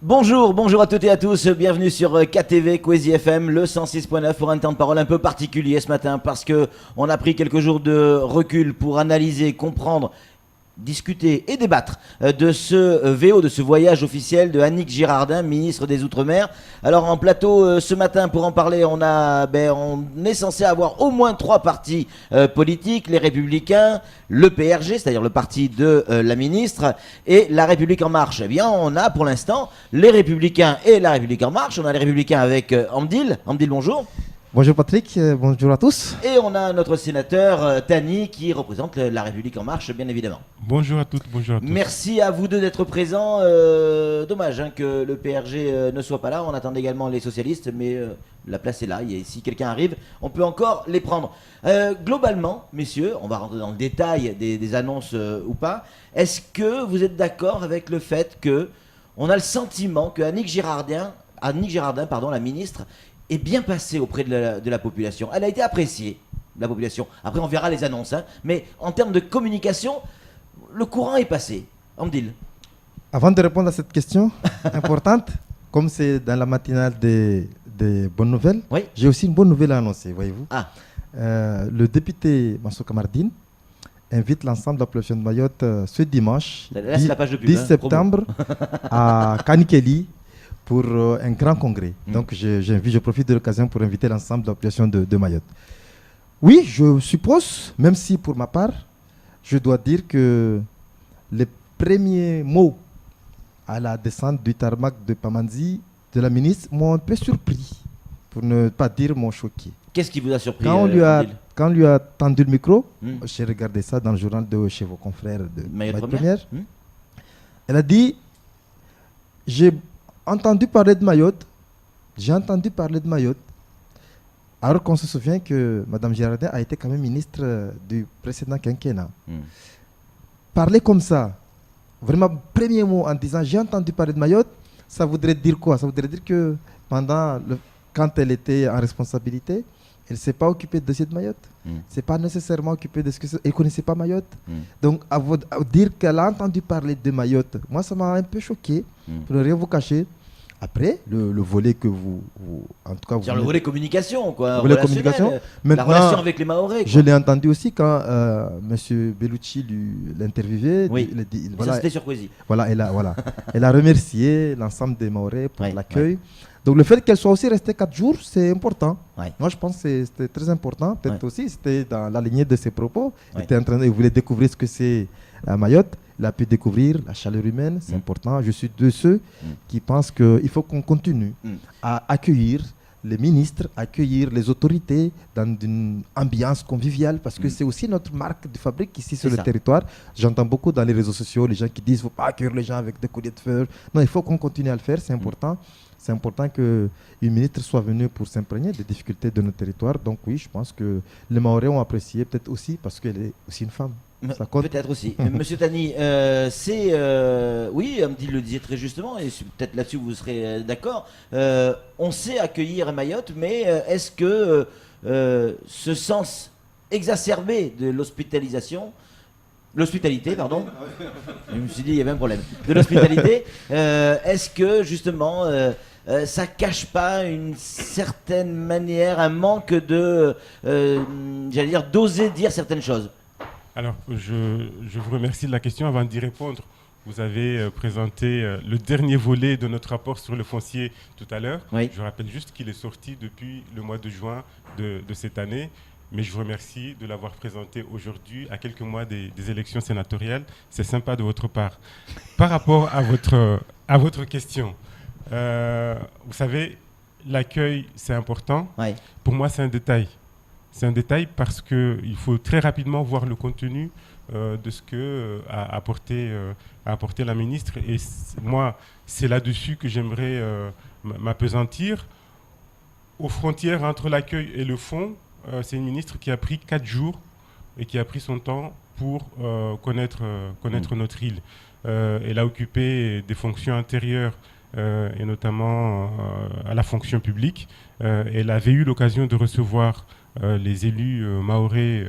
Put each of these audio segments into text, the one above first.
Bonjour à toutes et à tous, bienvenue sur KTV Kwezi FM, le 106.9 pour un temps de parole un peu particulier ce matin parce que on a pris quelques jours de recul pour analyser, comprendre, discuter et débattre de ce VO, de ce voyage officiel de Annick Girardin, ministre des Outre-mer. Alors en plateau ce matin pour en parler, on est censé avoir au moins 3 partis politiques, les Républicains, le PRG, c'est-à-dire le parti de la ministre, et la République En Marche. Eh bien, on a pour l'instant les Républicains et la République En Marche. On a les Républicains avec Amdil. Amdil, bonjour. Bonjour Patrick, bonjour à tous. Et on a notre sénateur Tani qui représente la République En Marche, bien évidemment. Bonjour à toutes, bonjour à tous. Merci à vous deux d'être présents. Dommage que le PRG ne soit pas là. On attend également les socialistes, mais la place est là. Et si quelqu'un arrive, on peut encore les prendre. Globalement, messieurs, on va rentrer dans le détail des annonces ou pas. Est-ce que vous êtes d'accord avec le fait que on a le sentiment que Annick Girardin, la ministre, est bien passée auprès de la population. Elle a été appréciée, la population. Après, on verra les annonces. Mais en termes de communication, le courant est passé. Amdil. Avant de répondre à cette question importante, comme c'est dans la matinale des bonnes nouvelles, oui. J'ai aussi une bonne nouvelle à annoncer, voyez-vous. Le député Mansour Kamardine invite l'ensemble de la population de Mayotte ce dimanche, là, 10 septembre, à Kanikeli, pour un grand congrès. Donc je profite de l'occasion pour inviter l'ensemble de la population de Mayotte. Oui, je suppose, même si pour ma part, je dois dire que les premiers mots à la descente du tarmac de Pamandzi de la ministre m'ont un peu surpris, pour ne pas dire m'ont choqué. Qu'est-ce qui vous a surpris quand on lui a tendu le micro, j'ai regardé ça dans le journal de chez vos confrères de Mayotte Première. Elle a dit, j'ai entendu parler de Mayotte, alors qu'on se souvient que Mme Girardin a été quand même ministre du précédent quinquennat. Parler comme ça, vraiment premier mot en disant j'ai entendu parler de Mayotte, ça voudrait dire quoi? Ça voudrait dire que quand elle était en responsabilité, elle ne s'est pas occupée de dossier de Mayotte. C'est pas nécessairement occupée de ce que c'est. Elle ne connaissait pas Mayotte. Donc, à dire qu'elle a entendu parler de Mayotte, moi, ça m'a un peu choqué, pour ne rien vous cacher. Après, le volet que vous en tout cas, vous le volet communication, quoi. Le volet communication. La relation avec les Mahorais. Je l'ai entendu aussi quand M. Bellucci l'interviewait. Oui, ça c'était sur Kwezi. Voilà, elle a remercié l'ensemble des Mahorais pour l'accueil. Donc le fait qu'elle soit aussi restée 4 jours, c'est important. Moi, je pense que c'était très important. Peut-être aussi, c'était dans la lignée de ses propos. Il voulait découvrir ce que c'est Mayotte. Il a pu découvrir la chaleur humaine, c'est important. Je suis de ceux qui pensent qu'il faut qu'on continue à accueillir les ministres, accueillir les autorités dans une ambiance conviviale, parce que c'est aussi notre marque de fabrique ici sur le territoire. J'entends beaucoup dans les réseaux sociaux les gens qui disent qu'il ne faut pas accueillir les gens avec des colliers de fleurs. Non, il faut qu'on continue à le faire, c'est important. C'est important qu'une ministre soit venue pour s'imprégner des difficultés de notre territoire. Donc oui, je pense que les Mahorais ont apprécié, peut-être aussi parce qu'elle est aussi une femme. Peut-être aussi. Monsieur Tani, oui, Amdil le disait très justement, et peut-être là-dessus vous serez d'accord, on sait accueillir Mayotte, mais est-ce que ce sens exacerbé de l'hospitalité, pardon, je me suis dit il y avait un problème, de l'hospitalité, est-ce que justement ça cache pas une certaine manière, un manque de, j'allais dire, d'oser dire certaines choses? Alors, je vous remercie de la question. Avant d'y répondre, vous avez présenté le dernier volet de notre rapport sur le foncier tout à l'heure. Oui. Je rappelle juste qu'il est sorti depuis le mois de juin de cette année. Mais je vous remercie de l'avoir présenté aujourd'hui, à quelques mois des élections sénatoriales. C'est sympa de votre part. Par rapport à votre question, vous savez, l'accueil, c'est important. Oui. Pour moi, c'est un détail. C'est un détail parce qu'il faut très rapidement voir le contenu de ce qu'a apporté la ministre. Et moi, c'est là-dessus que j'aimerais m'appesantir. Aux frontières entre l'accueil et le fond, c'est une ministre qui a pris 4 jours et qui a pris son temps pour connaître notre île. Elle a occupé des fonctions intérieures et notamment à la fonction publique. Elle avait eu l'occasion de recevoir les élus mahorais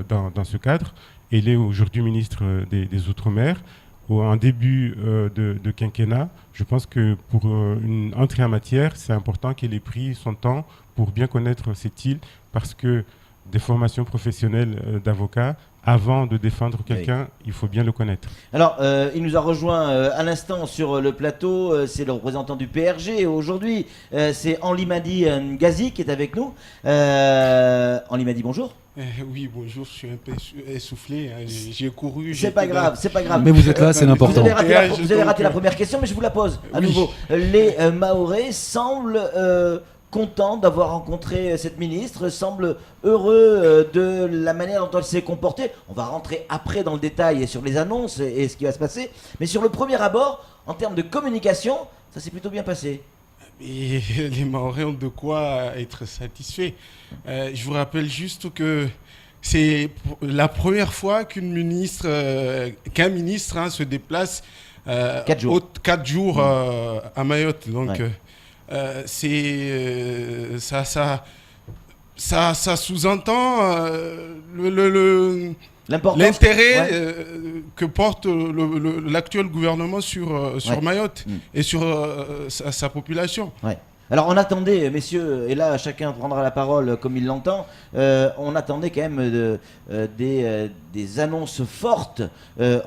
dans ce cadre. Elle est aujourd'hui ministre des Outre-mer. En début de quinquennat, je pense que pour une entrée en matière, c'est important qu'elle ait pris son temps pour bien connaître cette île, parce que des formations professionnelles d'avocats, avant de défendre quelqu'un, il faut bien le connaître. Alors, il nous a rejoint à l'instant sur le plateau, c'est le représentant du PRG aujourd'hui, c'est Henri Madi Ngazi qui est avec nous. Henri Madi, bonjour. Oui, bonjour, je suis un peu essoufflé, hein. J'ai couru. C'est pas grave, c'est pas grave. Mais vous êtes là, c'est l'important. Vous avez raté la première question, mais je vous la pose à nouveau. Les Mahorais semblent contents d'avoir rencontré cette ministre, semblent heureux de la manière dont elle s'est comportée. On va rentrer après dans le détail sur les annonces et ce qui va se passer. Mais sur le premier abord, en termes de communication, ça s'est plutôt bien passé. Et les Mahorais ont de quoi être satisfaits. Je vous rappelle juste que c'est la première fois qu'un ministre se déplace 4 jours, 4 jours à Mayotte. Donc ça sous-entend l'intérêt que porte l'actuel gouvernement sur Mayotte et sur sa population. Ouais. Alors on attendait, messieurs, et là chacun prendra la parole comme il l'entend, on attendait quand même des annonces fortes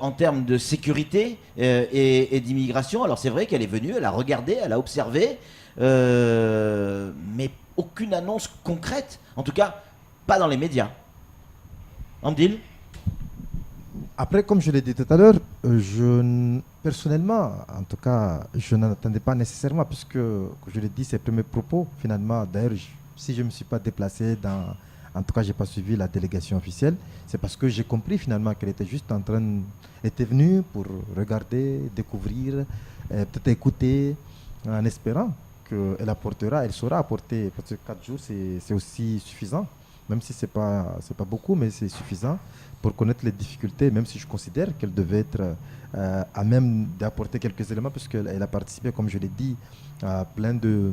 en termes de sécurité et d'immigration. Alors c'est vrai qu'elle est venue, elle a regardé, elle a observé, mais aucune annonce concrète, en tout cas pas dans les médias. Andil ? Après, comme je l'ai dit tout à l'heure, personnellement, en tout cas, je n'en attendais pas nécessairement, puisque, comme je l'ai dit, ses premiers propos, finalement, d'ailleurs, si je ne me suis pas déplacé en tout cas, je n'ai pas suivi la délégation officielle, c'est parce que j'ai compris finalement qu'elle était juste était venue pour regarder, découvrir, peut-être écouter, en espérant qu'elle saura apporter, parce que 4 jours, c'est aussi suffisant, même si ce n'est pas beaucoup, mais c'est suffisant pour connaître les difficultés, même si je considère qu'elle devait être à même d'apporter quelques éléments, puisqu'elle a participé, comme je l'ai dit, à plein de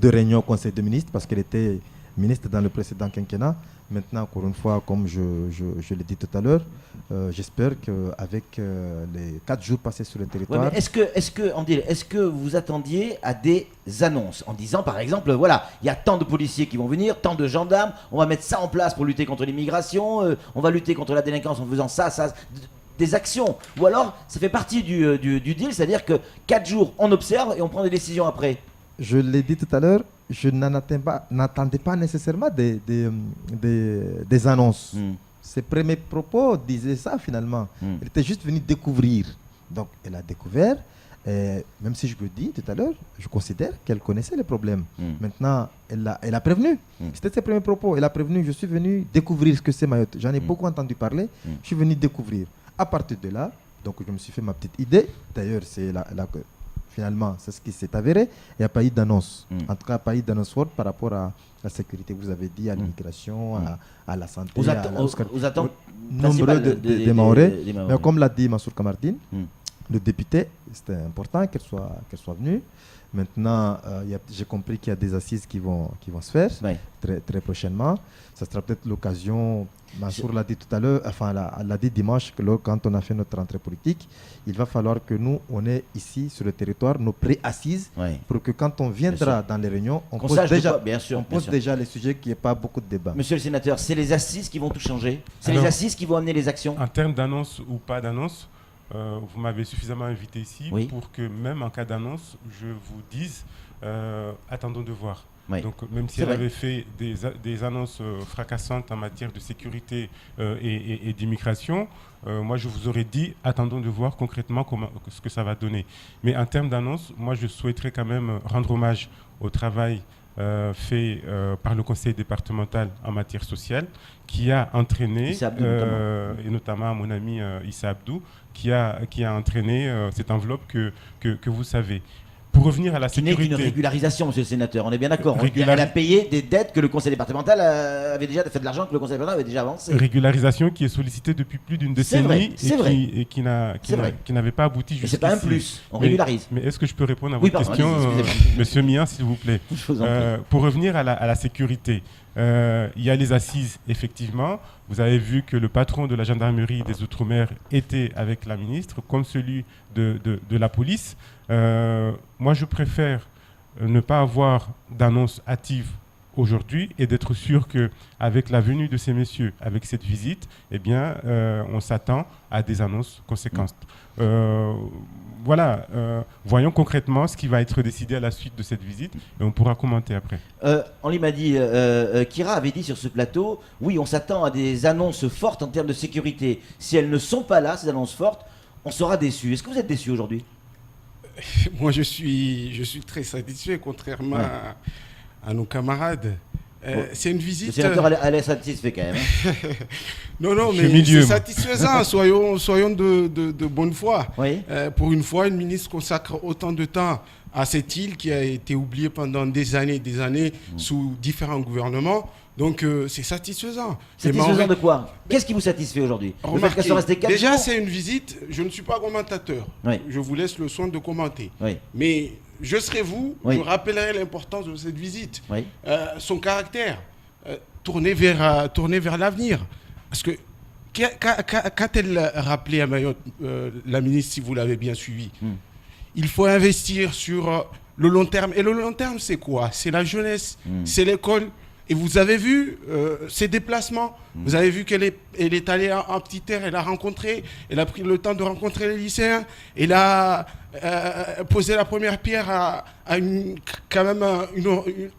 réunions au Conseil des ministres, parce qu'elle était ministre dans le précédent quinquennat. Maintenant, encore une fois, comme je l'ai dit tout à l'heure, j'espère qu'avec les 4 jours passés sur le territoire... Ouais, mais est-ce que vous attendiez à des annonces en disant, par exemple, voilà, il y a tant de policiers qui vont venir, tant de gendarmes, on va mettre ça en place pour lutter contre l'immigration, on va lutter contre la délinquance en faisant ça, des actions. Ou alors, ça fait partie du deal, c'est-à-dire que 4 jours, on observe et on prend des décisions après. Je l'ai dit tout à l'heure, je n'attendais pas nécessairement des annonces. Ses premiers propos disaient ça finalement. Elle était juste venue découvrir. Donc elle a découvert, même si je le dis tout à l'heure, je considère qu'elle connaissait les problèmes. Maintenant, elle a prévenu. C'était ses premiers propos. Elle a prévenu, je suis venu découvrir ce que c'est Mayotte. J'en ai beaucoup entendu parler, je suis venu découvrir. À partir de là, donc je me suis fait ma petite idée. D'ailleurs, finalement, c'est ce qui s'est avéré. Il n'y a pas eu d'annonce. En tout cas, pas eu d'annonce forte par rapport à la sécurité, vous avez dit, à l'immigration, à la santé, aux attentes nombreux des Mahorais. Mais comme l'a dit Mansour Kamardine, le député, c'était important qu'elle soit venue. Maintenant, j'ai compris qu'il y a des assises qui vont se faire très, très prochainement. Ça sera peut-être l'occasion, Mansour l'a dit tout à l'heure, enfin, elle l'a dit dimanche, quand on a fait notre rentrée politique, il va falloir que nous, on ait ici, sur le territoire, nos pré-assises, pour que quand on viendra dans les réunions, on pose déjà les sujets, qu'il n'y ait pas beaucoup de débats. Monsieur le sénateur, c'est les assises qui vont tout changer. C'est les assises qui vont amener les actions. En termes d'annonce ou pas d'annonce, vous m'avez suffisamment invité ici pour que même en cas d'annonce, je vous dise, attendons de voir. Donc même si elle avait fait des annonces fracassantes en matière de sécurité et d'immigration, moi je vous aurais dit, attendons de voir concrètement ce que ça va donner. Mais en termes d'annonce, moi je souhaiterais quand même rendre hommage au travail fait par le conseil départemental en matière sociale, qui a entraîné, et notamment mon ami Issa Abdou, qui a entraîné cette enveloppe que vous savez. Pour revenir à la Qui n'est sécurité. qu'une régularisation, monsieur le sénateur, on est bien d'accord. Elle a payé des dettes que le conseil départemental avait déjà fait, de l'argent que le conseil départemental avait déjà avancé. Régularisation qui est sollicitée depuis plus d'une décennie et qui n'avait pas abouti jusqu'ici. C'est pas un plus, on régularise. Mais est-ce que je peux répondre à votre question, monsieur Mien, s'il vous plaît? Pour revenir à la sécurité, il y a les assises, effectivement. Vous avez vu que le patron de la gendarmerie des Outre-mer était avec la ministre, comme celui de la police. Moi, je préfère ne pas avoir d'annonce hâtive aujourd'hui et d'être sûr qu'avec la venue de ces messieurs, avec cette visite, eh bien, on s'attend à des annonces conséquentes. Voilà, voyons concrètement ce qui va être décidé à la suite de cette visite et on pourra commenter après. Henri m'a dit, Kira avait dit sur ce plateau, oui, on s'attend à des annonces fortes en termes de sécurité. Si elles ne sont pas là, ces annonces fortes, on sera déçus. Est-ce que vous êtes déçus aujourd'hui? Moi, je suis très satisfait, contrairement à nos camarades. C'est une visite. Le sénateur allait être satisfait quand même. Non, mais c'est satisfaisant. soyons de bonne foi. Oui. Pour une fois, une ministre consacre autant de temps à cette île qui a été oubliée pendant des années sous différents gouvernements. Donc c'est satisfaisant. Satisfaisant de quoi? Qu'est-ce qui vous satisfait aujourd'hui? Déjà, c'est une visite. Je ne suis pas commentateur. Oui. Je vous laisse le soin de commenter. Oui. Mais je serai vous. Oui. Je rappellerai l'importance de cette visite. Oui. Son caractère. Tourner vers l'avenir. Parce que qu'a-t-elle rappelé à Mayotte, la ministre, si vous l'avez bien suivi? Il faut investir sur le long terme. Et le long terme, c'est quoi? C'est la jeunesse, c'est l'école. Et vous avez vu ses déplacements. Vous avez vu qu'elle est allée en petite terre, elle a pris le temps de rencontrer les lycéens. Elle a posé la première pierre à quand même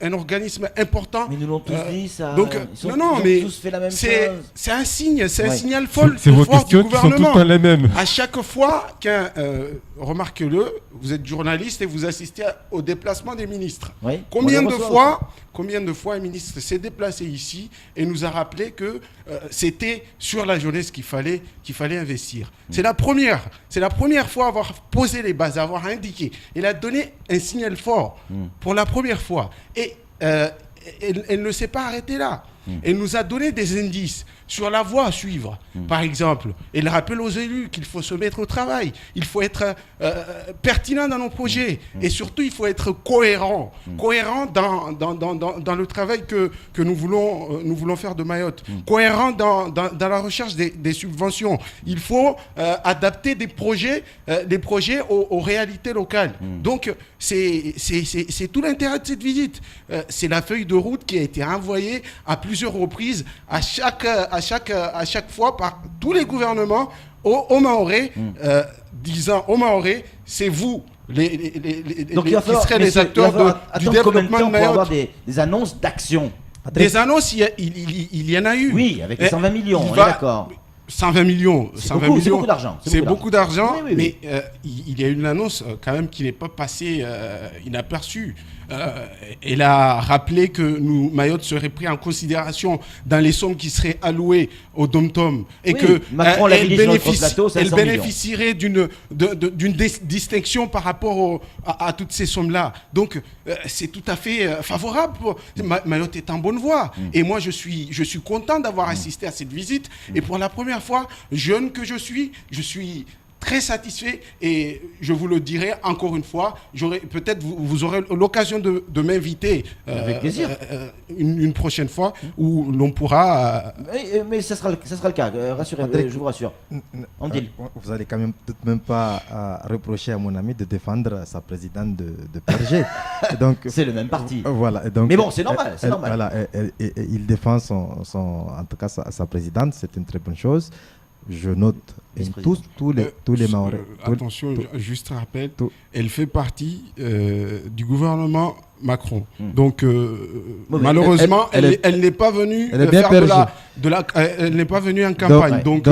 un organisme important. Mais nous l'ont tous dit, ça. Donc, ils ont tous fait la même chose. C'est un signe, c'est un signal fort c'est vos questions du gouvernement. Qui sont tout le temps les mêmes. À chaque fois remarquez-le, vous êtes journaliste et vous assistez au déplacement des ministres. Oui, combien de fois un ministre s'est déplacé ici et nous a rappelé que c'était sur la jeunesse qu'il fallait investir. C'est la première fois à avoir posé les bases, à avoir indiqué. Elle a donné un signal fort pour la première fois. Et elle ne s'est pas arrêtée là. Elle nous a donné des indices sur la voie à suivre. Par exemple, elle rappelle aux élus qu'il faut se mettre au travail, il faut être pertinent dans nos projets et surtout il faut être cohérent dans le travail que nous voulons faire de Mayotte, cohérent dans la recherche des subventions. Il faut adapter des projets aux réalités locales. Donc c'est tout l'intérêt de cette visite. C'est la feuille de route qui a été envoyée à plusieurs reprises à chaque fois par tous les gouvernements aux Mahorais, disant aux Mahorais, c'est vous qui serez les acteurs du développement de Mayotte. Pour avoir des annonces d'action. Des annonces, il y en a eu. Oui, avec les 120 millions, on est d'accord. 120 millions, c'est beaucoup d'argent. C'est beaucoup d'argent, mais il y a une annonce quand même qui n'est pas passée inaperçue. Elle a rappelé que Mayotte serait pris en considération dans les sommes qui seraient allouées au Dom-Tom et qu'elle bénéficierait d'une distinction par rapport à toutes ces sommes-là. Donc, c'est tout à fait favorable. Mayotte est en bonne voie. Et moi, je suis content d'avoir assisté à cette visite. Et pour la première fois, jeune que je suis très satisfait et je vous le dirai encore une fois, peut-être vous aurez l'occasion de m'inviter avec plaisir une prochaine fois où l'on pourra... Mais ça sera le cas, rassurez-vous, je vous rassure. Vous allez quand même pas reprocher à mon ami de défendre sa présidente de PRG. C'est le même parti. Voilà, mais bon, c'est normal. Voilà, il défend en tout cas sa présidente, c'est une très bonne chose. Je note tous les Mahorais. Attention, juste un rappel, elle fait partie du gouvernement Macron. Donc malheureusement, elle n'est pas venue elle n'est pas venue en campagne. Donc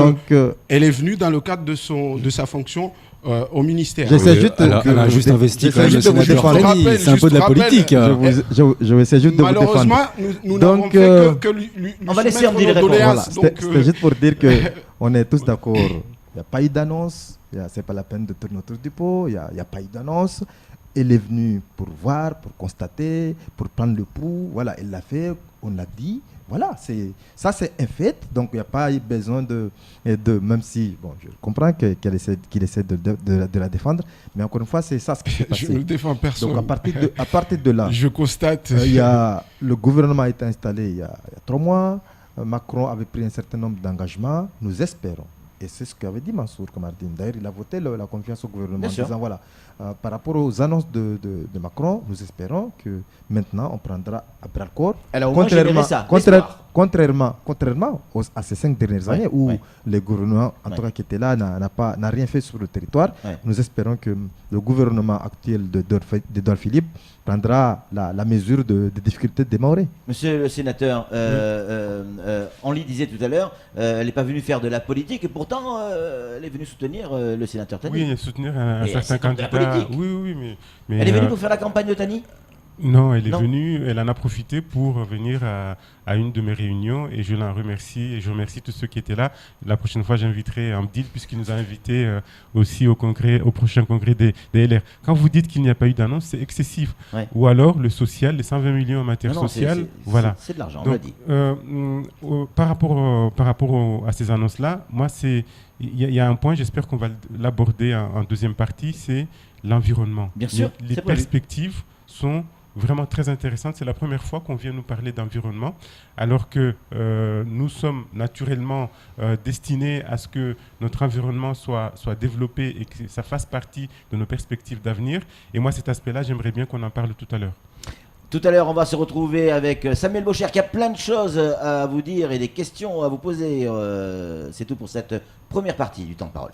elle est venue dans le cadre de sa fonction au ministère. Elle a juste investi quand même le sénateur Fanny, c'est un peu de la politique. Je vais essayer juste de vous défendre. Malheureusement, nous n'avons fait que lui on va laisser Andy répondre. Voilà, c'était juste pour dire qu'on est tous d'accord. Il n'y a pas eu d'annonce. C'est pas la peine de tourner autour du pot. Il n'y a pas eu d'annonce. Elle est venue pour voir, pour constater, pour prendre le pouls. Voilà, elle l'a fait, on l'a dit. Voilà, c'est un fait. Donc, il n'y a pas eu besoin de même si, bon, je comprends qu'il essaie de la défendre, mais encore une fois, c'est ça ce qui s'est passé. Je ne le défends personne. Donc, à partir de là, je constate. Le gouvernement a été installé il y a 3 mois. Macron avait pris un certain nombre d'engagements. Nous espérons. Et c'est ce qu'avait dit Mansour Kamardine. D'ailleurs, il a voté la confiance au gouvernement en disant voilà, par rapport aux annonces de Macron, nous espérons que maintenant on prendra à bras le corps. Alors, contrairement à ces 5 dernières années où le gouvernement, en tout cas qui était là, n'a rien fait sur le territoire, nous espérons que le gouvernement actuel d'Edouard Philippe prendra la mesure des difficultés des Mahorais. Monsieur le sénateur, Henri disait tout à l'heure, elle n'est pas venue faire de la politique et pourtant elle est venue soutenir le sénateur Tani. Oui, soutenir un certain candidat. Oui, mais elle est venue pour faire la campagne de Tani ? Non, elle est venue, elle en a profité pour venir à une de mes réunions et je l'en remercie et je remercie tous ceux qui étaient là. La prochaine fois, j'inviterai Amdil puisqu'il nous a invités aussi au prochain congrès des LR. Quand vous dites qu'il n'y a pas eu d'annonce, c'est excessif. Ouais. Ou alors le social, les 120 millions en matière sociale, voilà. C'est de l'argent, on l'a dit. Par rapport à ces annonces-là, moi, il y a un point, j'espère qu'on va l'aborder en deuxième partie, c'est l'environnement. Bien sûr. Les perspectives sont vraiment très intéressante. C'est la première fois qu'on vient nous parler d'environnement, alors que nous sommes naturellement destinés à ce que notre environnement soit développé et que ça fasse partie de nos perspectives d'avenir. Et moi, cet aspect-là, j'aimerais bien qu'on en parle tout à l'heure. Tout à l'heure, on va se retrouver avec Samuel Baucher qui a plein de choses à vous dire et des questions à vous poser. C'est tout pour cette première partie du temps de parole.